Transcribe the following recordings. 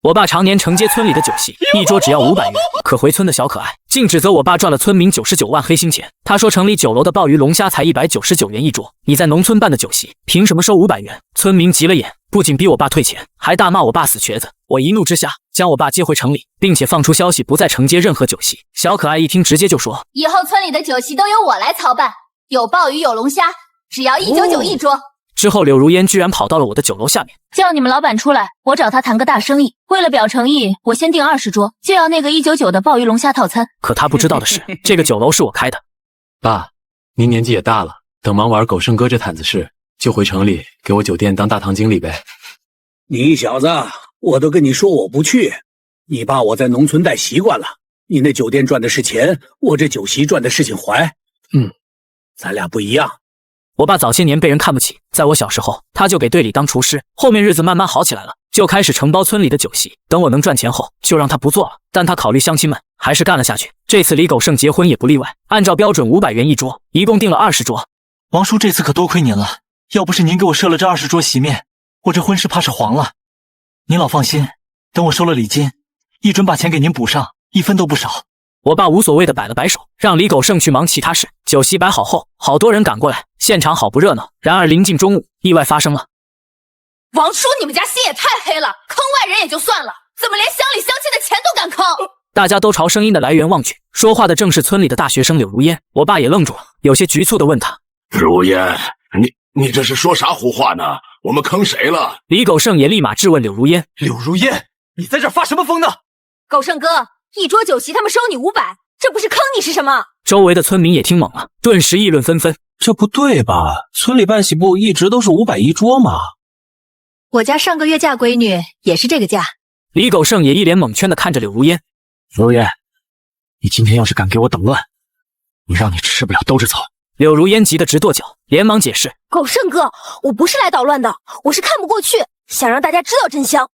我爸常年承接村里的酒席，一桌只要500元。可回村的小可爱竟指责我爸赚了村民99万黑心钱。他说城里酒楼的鲍鱼龙虾才199元一桌，你在农村办的酒席，凭什么收500元？村民急了眼，不仅逼我爸退钱，还大骂我爸死瘸子。我一怒之下将我爸接回城里，并且放出消息不再承接任何酒席。小可爱一听直接就说，以后村里的酒席都由我来操办，有鲍鱼有龙虾，只要199一桌。之后柳如烟居然跑到了我的酒楼下面，叫你们老板出来，我找他谈个大生意。为了表诚意，我先订20桌，就要那个199的鲍鱼龙虾套餐。可他不知道的是，这个酒楼是我开的。爸，您年纪也大了，等忙完狗剩哥这摊子事，就回城里给我酒店当大堂经理呗。你小子，我都跟你说我不去，你爸我在农村待习惯了，你那酒店赚的是钱，我这酒席赚的是情怀。咱俩不一样。我爸早些年被人看不起，在我小时候他就给队里当厨师，后面日子慢慢好起来了，就开始承包村里的酒席。等我能赚钱后，就让他不做了，但他考虑乡亲们，还是干了下去。这次李狗剩结婚也不例外，按照标准500元一桌，一共订了20桌。王叔这次可多亏您了，要不是您给我设了这20桌席面，我这婚事怕是黄了。您老放心，等我收了礼金，一准把钱给您补上，1分都不少。我爸无所谓的摆了摆手，让李狗剩去忙其他事。酒席摆好后，好多人赶过来，现场好不热闹。然而临近中午，意外发生了。王叔，你们家心也太黑了，坑外人也就算了，怎么连乡里乡亲的钱都敢坑？大家都朝声音的来源望去，说话的正是村里的大学生柳如烟。我爸也愣住了，有些局促地问他：如烟，你这是说啥胡话呢？我们坑谁了？李狗剩也立马质问柳如烟：柳如烟，你在这发什么疯呢？狗剩哥，一桌酒席他们收你500，这不是坑你是什么？周围的村民也听懵了，顿时议论纷纷。这不对吧？村里办喜布一直都是500一桌嘛。我家上个月嫁闺女也是这个价。李狗剩也一脸懵圈地看着柳如烟。如烟，你今天要是敢给我捣乱，我让你吃不了兜着走。柳如烟急得直跺脚，连忙解释：狗剩哥，我不是来捣乱的，我是看不过去，想让大家知道真相。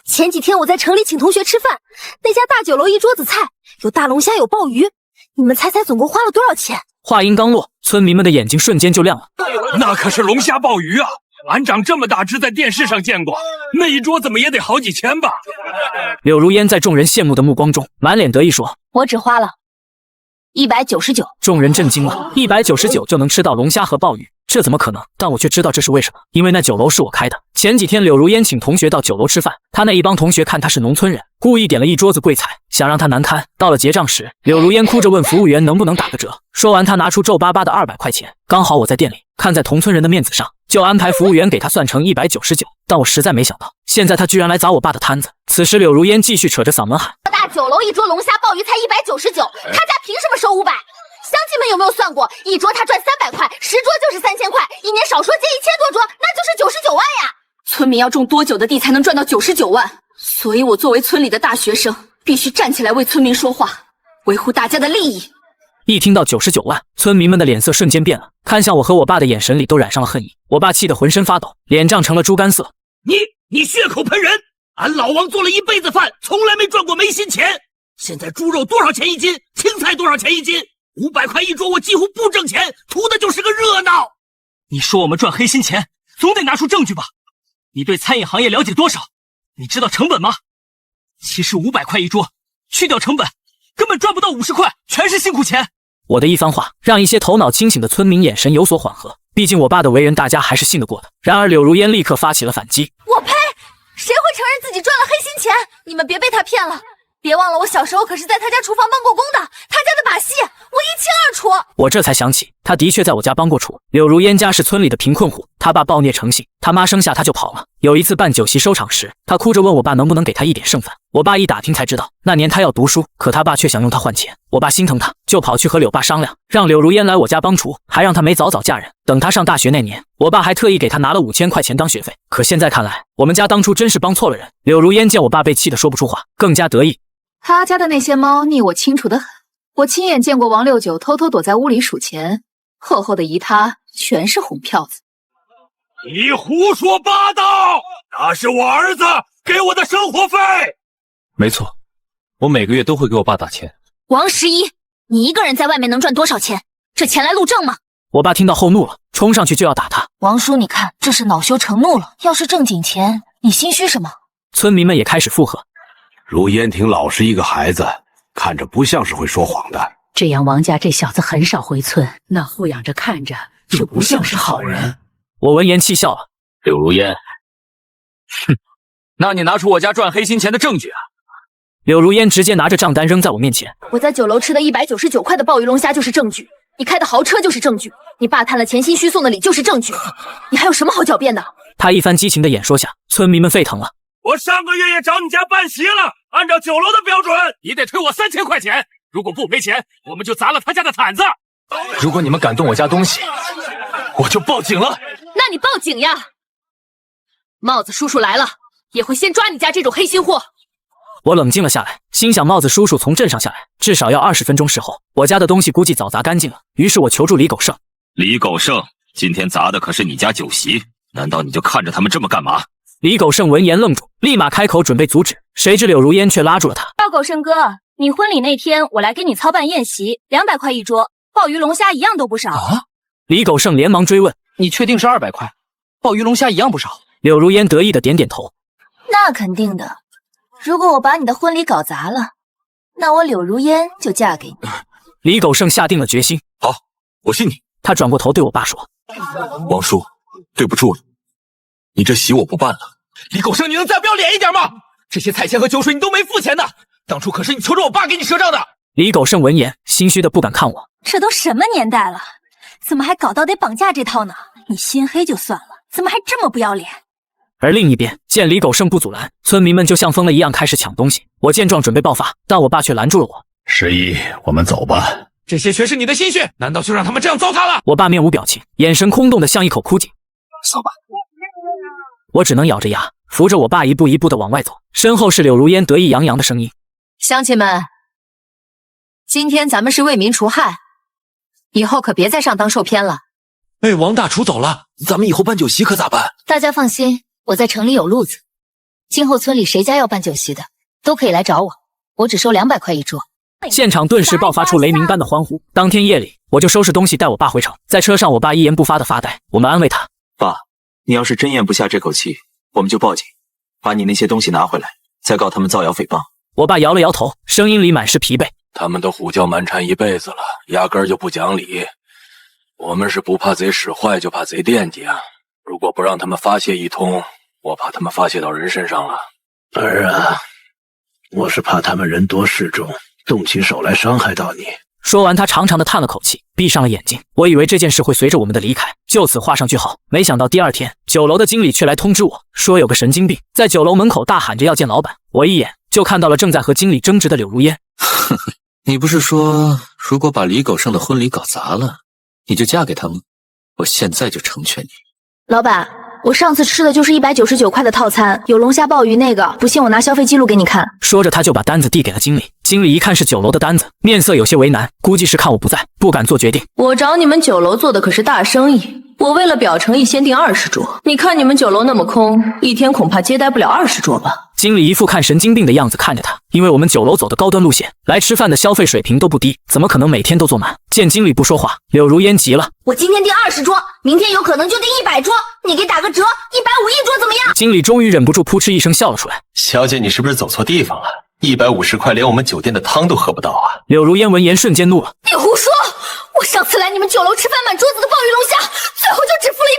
前几天我在城里请同学吃饭，那家大酒楼一桌子菜，有大龙虾有鲍鱼，你们猜猜总共花了多少钱？话音刚落，村民们的眼睛瞬间就亮了。那可是龙虾鲍鱼啊！俺长这么大只在电视上见过，那一桌怎么也得好几千吧？柳如烟在众人羡慕的目光中，满脸得意说：我只花了199。众人震惊了，199就能吃到龙虾和鲍鱼，这怎么可能？但我却知道这是为什么，因为那酒楼是我开的。前几天柳如烟请同学到酒楼吃饭，他那一帮同学看他是农村人，故意点了一桌子贵菜，想让他难堪。到了结账时，柳如烟哭着问服务员能不能打个折。说完，他拿出皱巴巴的200块钱，刚好我在店里，看在同村人的面子上，就安排服务员给他算成199。但我实在没想到，现在他居然来砸我爸的摊子。此时柳如烟继续扯着嗓门喊：大酒楼一桌龙虾鲍鱼才199，他家凭什么收500？乡亲们有没有算过，一桌他赚300块，10桌就是3000块，一年少说接1000多桌，那就是99万呀！村民要种多久的地才能赚到99万？所以我作为村里的大学生，必须站起来为村民说话，维护大家的利益。一听到99万，村民们的脸色瞬间变了，看向我和我爸的眼神里都染上了恨意。我爸气得浑身发抖，脸涨成了猪肝色。你血口喷人！俺老王做了一辈子饭，从来没赚过没心钱。现在猪肉多少钱一斤？青菜多少钱一斤？500块一桌，我几乎不挣钱，图的就是个热闹。你说我们赚黑心钱，总得拿出证据吧？你对餐饮行业了解多少？你知道成本吗？其实500块一桌，去掉成本，根本赚不到50块，全是辛苦钱。我的一番话让一些头脑清醒的村民眼神有所缓和，毕竟我爸的为人大家还是信得过的。然而柳如烟立刻发起了反击。我呸！谁会承认自己赚了黑心钱？你们别被他骗了。别忘了，我小时候可是在他家厨房帮过工的，他家的把戏我一清二楚。我这才想起，他的确在我家帮过厨。柳如烟家是村里的贫困户，他爸暴虐成性，他妈生下他就跑了。有一次办酒席收场时，他哭着问我爸能不能给他一点剩饭。我爸一打听才知道，那年他要读书，可他爸却想用他换钱。我爸心疼他，就跑去和柳爸商量，让柳如烟来我家帮厨，还让他没早早嫁人。等他上大学那年，我爸还特意给他拿了5000块钱当学费。可现在看来，我们家当初真是帮错了人。柳如烟见我爸被气得说不出话，更加得意。他家的那些猫腻我清楚得很，我亲眼见过王69偷偷躲在屋里数钱，厚厚的一沓全是红票子。你胡说八道！那是我儿子给我的生活费。没错，我每个月都会给我爸打钱。王11，你一个人在外面能赚多少钱？这钱来路正吗？我爸听到后怒了，冲上去就要打他。王叔，你看这是恼羞成怒了，要是正经钱，你心虚什么？村民们也开始附和。如烟婷老实一个孩子，看着不像是会说谎的。这样王家这小子很少回村，那护养着看着就不像是好人。我闻言气笑了。柳如烟，哼，那你拿出我家赚黑心钱的证据啊！柳如烟直接拿着账单扔在我面前。我在酒楼吃的199块的鲍鱼龙虾就是证据，你开的豪车就是证据，你爸探了钱心虚送的礼就是证据，你还有什么好狡辩的？他一番激情的演说下，村民们沸腾了。我上个月也找你家办席了，按照酒楼的标准，你得退我3000块钱。如果不赔钱，我们就砸了他家的毯子。如果你们敢动我家东西，我就报警了。那你报警呀！帽子叔叔来了，也会先抓你家这种黑心货。我冷静了下来，心想帽子叔叔从镇上下来，至少要20分钟事后，我家的东西估计早砸干净了。于是我求助李狗剩。李狗剩，今天砸的可是你家酒席，难道你就看着他们这么干嘛？李狗剩闻言愣住，立马开口准备阻止，谁知柳如烟却拉住了他。赵狗剩哥，你婚礼那天我来给你操办宴席，200块一桌，鲍鱼龙虾一样都不少。啊！李狗剩连忙追问：“你确定是200块？鲍鱼龙虾一样不少？”柳如烟得意的点点头：“那肯定的，如果我把你的婚礼搞砸了，那我柳如烟就嫁给你。”李狗剩下定了决心。好，我信你。他转过头对我爸说：“王叔，对不住了，你这席我不办了。”李狗剩，你能再不要脸一点吗？这些菜钱和酒水你都没付钱的，当初可是你求着我爸给你赊账的。李狗剩闻言，心虚的不敢看我。这都什么年代了，怎么还搞到得绑架这套呢？你心黑就算了，怎么还这么不要脸？而另一边，见李狗剩不阻拦，村民们就像疯了一样开始抢东西。我见状准备爆发，但我爸却拦住了我。十一，我们走吧。这些全是你的心血，难道就让他们这样糟蹋了？我爸面无表情，眼神空洞的像一口枯井。走吧。我只能咬着牙，扶着我爸一步一步的往外走，身后是柳如烟得意洋洋的声音：“乡亲们，今天咱们是为民除害，以后可别再上当受骗了。”哎，王大厨走了，咱们以后办酒席可咋办？大家放心，我在城里有路子，今后村里谁家要办酒席的，都可以来找我，我只收200块一桌。现场顿时爆发出雷鸣般的欢呼。当天夜里，我就收拾东西带我爸回城，在车上，我爸一言不发的发呆。我们安慰他：“爸，你要是真咽不下这口气，我们就报警，把你那些东西拿回来，再告他们造谣诽谤。”我爸摇了摇头，声音里满是疲惫：“他们都胡搅蛮缠一辈子了，压根儿就不讲理。我们是不怕贼使坏，就怕贼惦记啊！如果不让他们发泄一通，我怕他们发泄到人身上了。儿啊，我是怕他们人多势众，动起手来伤害到你。”说完，他长长的叹了口气，闭上了眼睛。我以为这件事会随着我们的离开就此画上句号，没想到第二天，酒楼的经理却来通知我说有个神经病在酒楼门口大喊着要见老板。我一眼就看到了正在和经理争执的柳如烟。呵呵，你不是说如果把李狗剩的婚礼搞砸了，你就嫁给他吗？我现在就成全你。老板，我上次吃的就是199块的套餐，有龙虾鲍鱼那个，不信我拿消费记录给你看。说着他就把单子递给了经理。经理一看是酒楼的单子，面色有些为难，估计是看我不在，不敢做决定。我找你们酒楼做的可是大生意，我为了表诚意先订20桌。你看你们酒楼那么空，一天恐怕接待不了20桌吧？经理一副看神经病的样子看着他，因为我们酒楼走的高端路线，来吃饭的消费水平都不低，怎么可能每天都坐满？见经理不说话，柳如烟急了：“我今天订20桌，明天有可能就订100桌，你给打个折，150一桌怎么样？”经理终于忍不住扑哧一声笑了出来：“小姐，你是不是走错地方了？150块连我们酒店的汤都喝不到啊！”柳如烟闻言瞬间怒了：“你胡说！我上次来你们酒楼吃饭，满桌子的鲍鱼龙虾，最后就只付了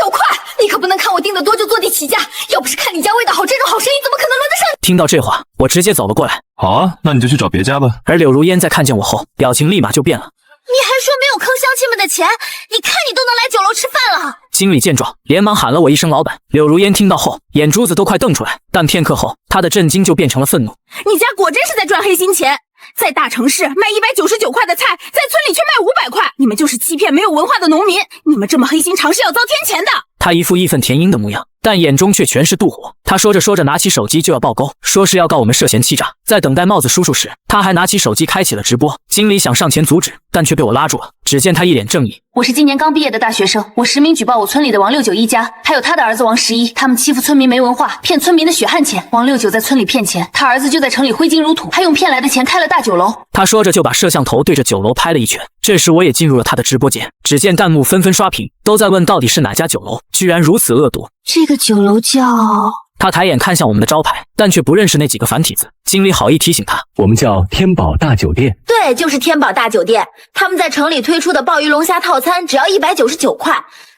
199块。你可不能看我订的多就坐地起价，要不是看你家味道好，这种好生意怎么可能轮得上？”听到这话，我直接走了过来。好啊，那你就去找别家吧。而柳如烟在看见我后，表情立马就变了。你还说没有坑乡亲们的钱？你看你都能来酒楼吃饭了。经理见状，连忙喊了我一声老板。柳如烟听到后，眼珠子都快瞪出来，但片刻后，她的震惊就变成了愤怒。你家果真是在赚黑心钱，在大城市卖199块的菜，在村里却卖500块，你们就是欺骗没有文化的农民，你们这么黑心肠是要遭天谴的。他一副义愤填膺的模样，但眼中却全是妒火。他说着说着，拿起手机就要爆钩，说是要告我们涉嫌欺诈。在等待帽子叔叔时，他还拿起手机开启了直播。经理想上前阻止，但却被我拉住了。只见他一脸正义：“我是今年刚毕业的大学生，我实名举报我村里的王69一家，还有他的儿子王11，他们欺负村民没文化，骗村民的血汗钱。王69在村里骗钱，他儿子就在城里挥金如土，还用骗来的钱开了大酒楼。”他说着就把摄像头对着酒楼拍了一圈。这时我也进入了他的直播间，只见弹幕纷纷刷屏，都在问到底是哪家酒楼，居然如此恶毒。这个酒楼叫他抬眼看向我们的招牌，但却不认识那几个繁体字。经理好意提醒他，我们叫天宝大酒店。对，就是天宝大酒店。他们在城里推出的鲍鱼龙虾套餐只要199块，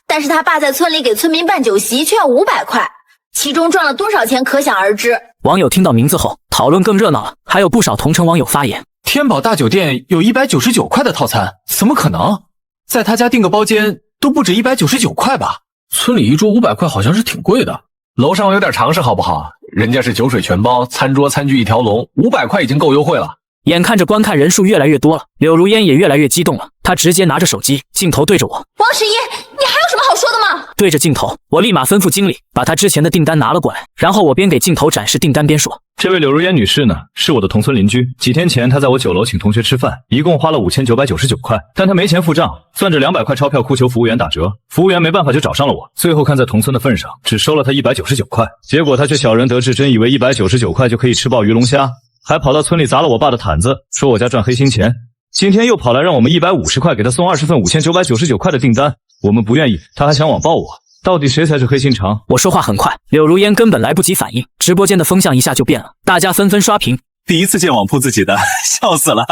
但是他爸在村里给村民办酒席却要500块，其中赚了多少钱可想而知。网友听到名字后，讨论更热闹了，还有不少同城网友发言：天宝大酒店有199块的套餐，怎么可能？在他家订个包间都不止199块吧？村里一桌500块好像是挺贵的。楼上有点常识好不好？人家是酒水全包，餐桌餐具一条龙，500块已经够优惠了。眼看着观看人数越来越多了，柳如烟也越来越激动了，她直接拿着手机，镜头对着我。王十一，你还有什么好说的吗？对着镜头，我立马吩咐经理把他之前的订单拿了过来，然后我边给镜头展示订单边说：这位柳如烟女士呢，是我的同村邻居。几天前她在我酒楼请同学吃饭，一共花了5999块，但她没钱付账，攥着200块钞票哭求服务员打折，服务员没办法就找上了我，最后看在同村的份上，只收了她199块。结果她却小人得志，真以为199块就可以吃鲍鱼龙虾，还跑到村里砸了我爸的毯子，说我家赚黑心钱。今天又跑来让我们150块给她送20份5999块的订单，我们不愿意，她还想网暴我。到底谁才是黑心肠？我说话很快，柳如烟根本来不及反应，直播间的风向一下就变了，大家纷纷刷屏。第一次见网铺自己的，笑死了。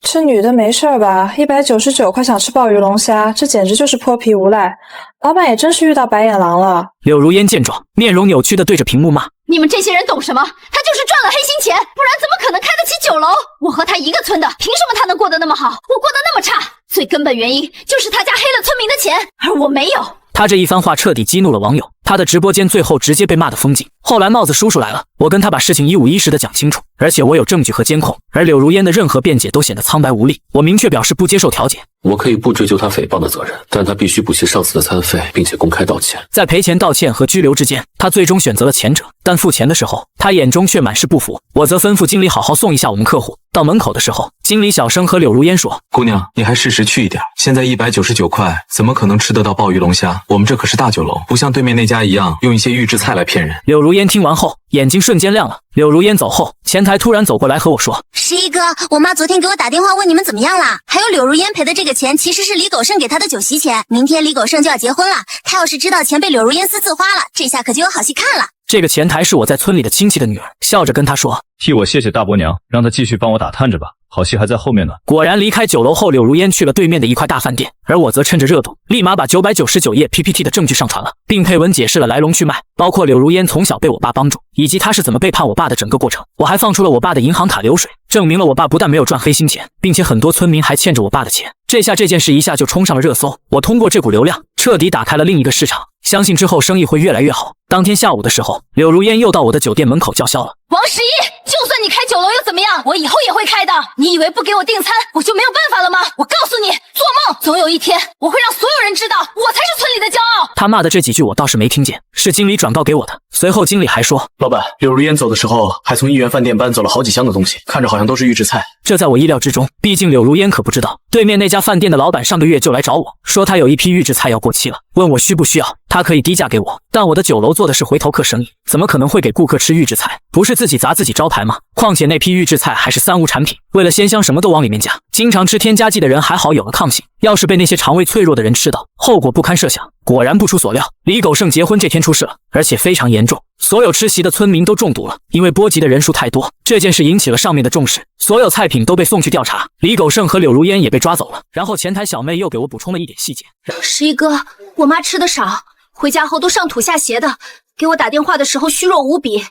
这女的没事吧？199块想吃鲍鱼龙虾，这简直就是泼皮无赖。老板也真是遇到白眼狼了。柳如烟见状，面容扭曲的对着屏幕骂：你们这些人懂什么？他就是赚了黑心钱，不然怎么可能开得起酒楼？我和他一个村的，凭什么他能过得那么好，我过得那么差？最根本原因就是他家黑了村民的钱，而我没有。他这一番话彻底激怒了网友，他的直播间最后直接被骂得封禁。后来帽子叔叔来了，我跟他把事情一五一十的讲清楚，而且我有证据和监控，而柳如烟的任何辩解都显得苍白无力。我明确表示不接受调解。我可以不追究他诽谤的责任，但他必须补齐上次的餐费，并且公开道歉。在赔钱道歉和拘留之间，他最终选择了前者，但付钱的时候，他眼中却满是不服。我则吩咐经理好好送一下我们客户。到门口的时候，经理小声和柳如烟说：姑娘，你还适时去一点，现在199块怎么可能吃得到鲍鱼龙虾？我们这可是大酒楼，不像对面那家一样用一些预制菜来骗人。柳如烟听完后，眼睛瞬间亮了。柳如烟走后，前台突然走过来和我说：十一哥，我妈昨天给我打电话问你们怎么样了，还有柳如烟赔的这个钱其实是李狗剩给他的酒席钱，明天李狗剩就要结婚了，他要是知道钱被柳如烟私自花了，这下可就有好戏看了。这个前台是我在村里的亲戚的女儿，笑着跟她说：替我谢谢大伯娘，让她继续帮我打探着吧，好戏还在后面呢。果然离开酒楼后，柳如烟去了对面的一块大饭店，而我则趁着热度，立马把999页 PPT 的证据上传了，并配文解释了来龙去脉，包括柳如烟从小被我爸帮助，以及她是怎么背叛我爸的整个过程。我还放出了我爸的银行卡流水，证明了我爸不但没有赚黑心钱，并且很多村民还欠着我爸的钱。这下这件事一下就冲上了热搜，我通过这股流量彻底打开了另一个市场，相信之后生意会越来越好。当天下午的时候，柳如烟又到我的酒店门口叫嚣了：王十一，就算你开酒楼又怎么样？我以后也会开的。你以为不给我订餐，我就没有办法了吗？我告诉你，做梦！总有一天，我会让所有人知道，我才是村里的骄傲。他骂的这几句我倒是没听见，是经理转告给我的。随后经理还说，老板，柳如烟走的时候还从一元饭店搬走了好几箱的东西，看着好像都是预制菜。这在我意料之中，毕竟柳如烟可不知道，对面那家饭店的老板上个月就来找我说，他有一批预制菜要过期了，问我需不需要，他可以低价给我。但我的酒楼做的是回头客生意，怎么可能会给顾客吃预制菜？不是自己砸自己招牌吗？况且那批预制菜还是三无产品，为了鲜香什么都往里面加，经常吃添加剂的人还好有了抗性，要是被那些肠胃脆弱的人吃到，后果不堪设想。果然不出所料，李狗剩结婚这天出事了，而且非常严重，所有吃席的村民都中毒了。因为波及的人数太多，这件事引起了上面的重视，所有菜品都被送去调查，李狗剩和柳如烟也被抓走了。然后前台小妹又给我补充了一点细节。十一哥，我妈吃的少，回家后都上吐下泻的，给我打电话的时候虚弱无比。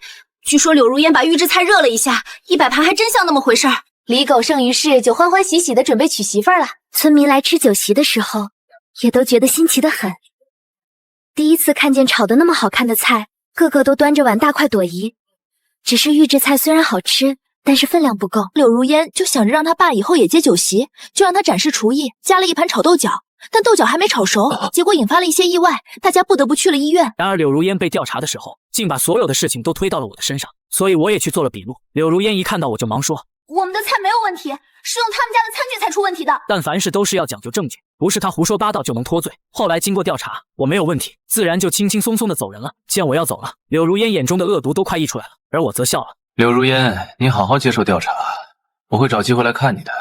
据说柳如烟把预制菜热了一下，100盘还真像那么回事儿。李狗剩于是就欢欢喜喜的准备娶媳妇儿了。村民来吃酒席的时候，也都觉得新奇的很。第一次看见炒得那么好看的菜，个个都端着碗大快朵颐。只是预制菜虽然好吃，但是分量不够。柳如烟就想着让他爸以后也接酒席，就让他展示厨艺，加了一盘炒豆角。但豆角还没炒熟，结果引发了一些意外，大家不得不去了医院。然而柳如烟被调查的时候，竟把所有的事情都推到了我的身上，所以我也去做了笔录。柳如烟一看到我就忙说，我们的菜没有问题，是用他们家的餐具才出问题的。但凡事都是要讲究证据，不是他胡说八道就能脱罪。后来经过调查，我没有问题，自然就轻轻松松的走人了。见我要走了，柳如烟眼中的恶毒都快溢出来了，而我则笑了。柳如烟，你好好接受调查，我会找机会来看你的。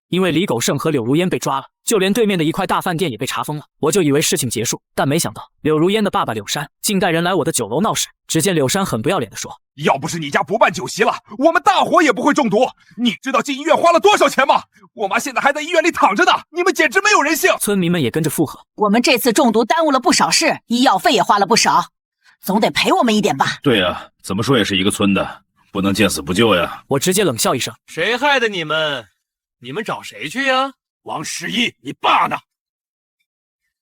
因为李狗剩和柳如烟被抓了，就连对面的一块大饭店也被查封了。我就以为事情结束，但没想到柳如烟的爸爸柳山竟带人来我的酒楼闹事。只见柳山很不要脸地说：“要不是你家不办酒席了，我们大伙也不会中毒。你知道进医院花了多少钱吗？我妈现在还在医院里躺着呢，你们简直没有人性！”村民们也跟着附和：“我们这次中毒耽误了不少事，医药费也花了不少，总得赔我们一点吧？”对呀，怎么说也是一个村的，不能见死不救呀！我直接冷笑一声：“谁害的你们？你们找谁去呀？王十一，你爸呢？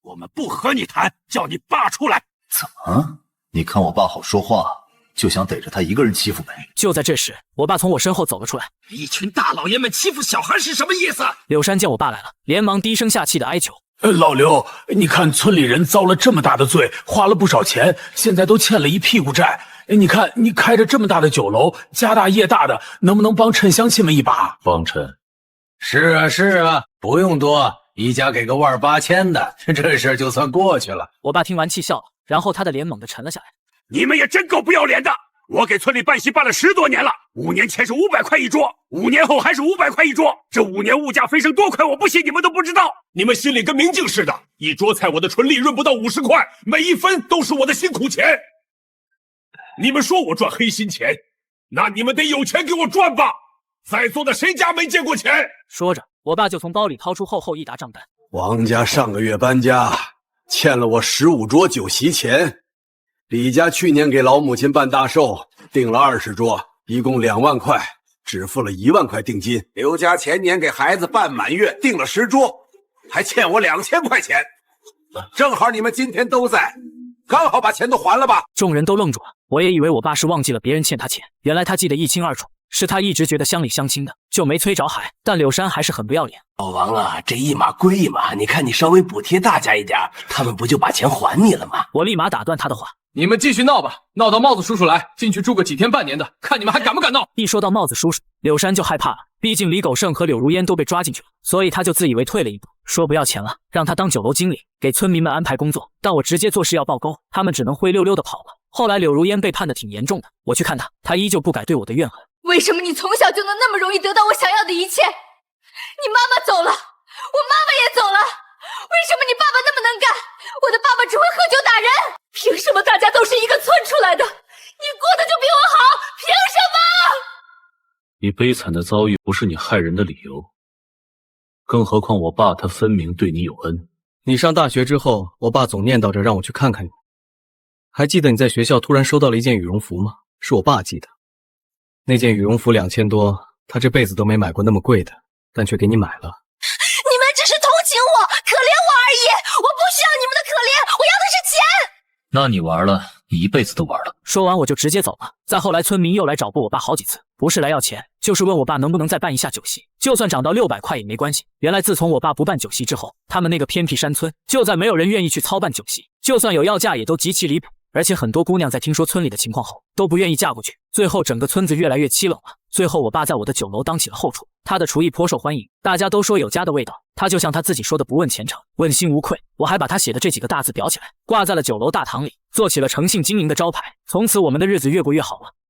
我们不和你谈，叫你爸出来。”怎么？你看我爸好说话，就想逮着他一个人欺负呗？就在这时，我爸从我身后走了出来。一群大老爷们欺负小孩是什么意思？柳山见我爸来了，连忙低声下气的哀求：“老刘，你看村里人遭了这么大的罪，花了不少钱，现在都欠了一屁股债。你看你开着这么大的酒楼，家大业大的，能不能帮衬乡亲们一把？”帮衬？是啊是啊，不用多，一家给个18000的，这事就算过去了。我爸听完气笑了，然后他的脸猛地沉了下来。你们也真够不要脸的！我给村里办席办了10多年了，5年前是500块一桌，5年后还是500块一桌，这5年物价飞升多快，我不信你们都不知道。你们心里跟明镜似的，一桌菜我的纯利润不到50块，每一分都是我的辛苦钱。你们说我赚黑心钱，那你们得有钱给我赚吧！在座的谁家没见过钱？说着，我爸就从包里掏出厚厚一沓账单。王家上个月搬家，欠了我15桌酒席钱。李家去年给老母亲办大寿，订了20桌，一共2万块，只付了1万块定金。刘家前年给孩子办满月，订了10桌，还欠我2000块钱。正好你们今天都在，刚好把钱都还了吧。众人都愣住了，我也以为我爸是忘记了别人欠他钱，原来他记得一清二楚。是他一直觉得乡里乡亲的，就没催着海。但柳山还是很不要脸。老王啊，这一码归一码，你看你稍微补贴大家一点，他们不就把钱还你了吗？我立马打断他的话：“你们继续闹吧，闹到帽子叔叔来，进去住个几天半年的，看你们还敢不敢闹！”一说到帽子叔叔，柳山就害怕了。毕竟李狗剩和柳如烟都被抓进去了，所以他就自以为退了一步，说不要钱了，让他当酒楼经理，给村民们安排工作。但我直接做事要爆沟，他们只能灰溜溜的跑了。后来柳如烟被判的挺严重的，我去看他，他依旧不改对我的怨恨。为什么你从小就能那么容易得到我想要的一切？你妈妈走了，我妈妈也走了，为什么你爸爸那么能干？我的爸爸只会喝酒打人，凭什么大家都是一个村出来的，你过得就比我好？凭什么？你悲惨的遭遇不是你害人的理由，更何况我爸他分明对你有恩。你上大学之后，我爸总念叨着让我去看看你。还记得你在学校突然收到了一件羽绒服吗？是我爸寄的。那件羽绒服2000多，他这辈子都没买过那么贵的，但却给你买了。你们只是同情我，可怜我而已，我不需要你们的可怜，我要的是钱。那你玩了，你一辈子都玩了。说完我就直接走了。再后来村民又来找过我爸好几次，不是来要钱，就是问我爸能不能再办一下酒席，就算涨到600块也没关系。原来自从我爸不办酒席之后，他们那个偏僻山村就再没有人愿意去操办酒席，就算有要价也都极其离谱。而且很多姑娘在听说村里的情况后都不愿意嫁过去，最后整个村子越来越凄冷了。最后我爸在我的酒楼当起了后厨，他的厨艺颇受欢迎，大家都说有家的味道。他就像他自己说的，不问前程，问心无愧。我还把他写的这几个大字裱起来，挂在了酒楼大堂里，做起了诚信经营的招牌。从此我们的日子越过越好了。